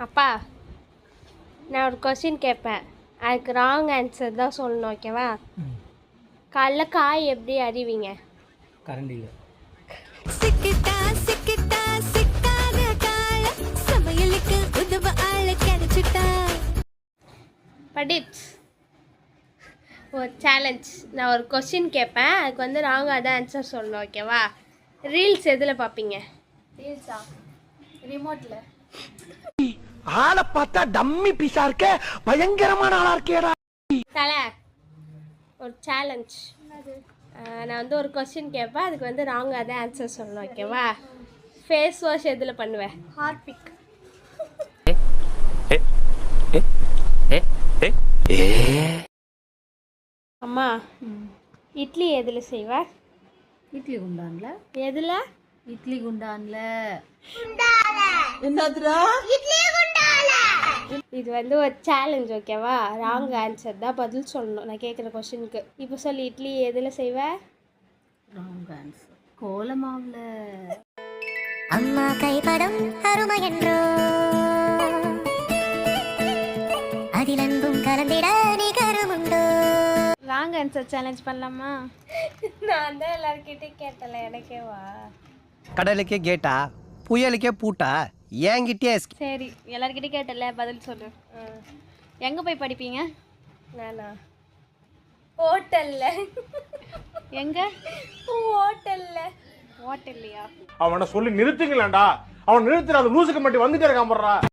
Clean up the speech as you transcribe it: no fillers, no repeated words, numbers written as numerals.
அப்பா நான் ஒரு கொஸ்டின் கேட்பேன், அதுக்கு ராங் ஆன்சர் தான் சொல்லணும், ஓகேவா? காலைல காய் எப்படி அறிவிங்க? கரண்டியில். சிக்கிட்டா சிக்கிட்டா சிக்காத கால சமையலுக்கு உதவ ஆள கிடைச்சிட்டா. படிப்ஸ் ஒரு சேலஞ்ச். நான் ஒரு கொஸ்டின் கேட்பேன், அதுக்கு வந்து ராங்காக தான் ஆன்சர் சொல்லணும், ஓகேவா? ரீல்ஸ் எதில் பார்ப்பீங்க? ரீல்ஸா? ரிமோட்ல. ஆளை பார்த்தா டம்மி பீஸா இருக்க, பயங்கரமான ஆளா இருக்கேடா. தலை ஒரு சேலஞ்ச். நான் வந்து ஒரு கொஸ்டின் கேட்பேன், அதுக்கு வந்து ராங்காக தான் ஆன்சர் சொல்லணும், ஓகேவா? ஃபேஸ் வாஷ் எதில் பண்ணுவேன்? ஹார்பிக். அம்மா இட்லி எதில் செய்வ? இட்லி குண்டான்ல. எதில்? இட்லி குண்டான்ல. இது வந்து ஒரு சேலஞ்ச், ஓகேவா? ராங் ஆன்சர் தான் பதில் சொல்லணும் நான் கேட்குற கொஸ்டினுக்கு. இப்போ சொல்லி இட்லி எதில் செய்வ? Wrong answer. கோலமாவுல. அம்மா கைப்படம் அருமை என்றோ அதில் அன்பும் கலந்திட நிகரமுண்டோ. ராங் ஆன்சர் சேலஞ்ச் பண்ணலாமா? நான் தான் எல்லாருக்கிட்டையும் கேட்டல, எனக்கேவா? கடலுக்கே கேட்டா, புயலுக்கே பூட்டா, ஏங்கிட்டே. சரி, எல்லார்கிட்டயும் கேட்டல, பதில் சொல்லு. எங்கே போய் படிப்பீங்க? நானா? ஹோட்டல்ல. எங்கே? ஹோட்டல்ல. ஹோட்டல்லையா? அவனை சொல்லி நிறுத்துங்களேன்டா. அவன் நிறுத்துற அந்த லூசுக்கு மட்டும் வந்துட்டே இருக்கான் போடுறா.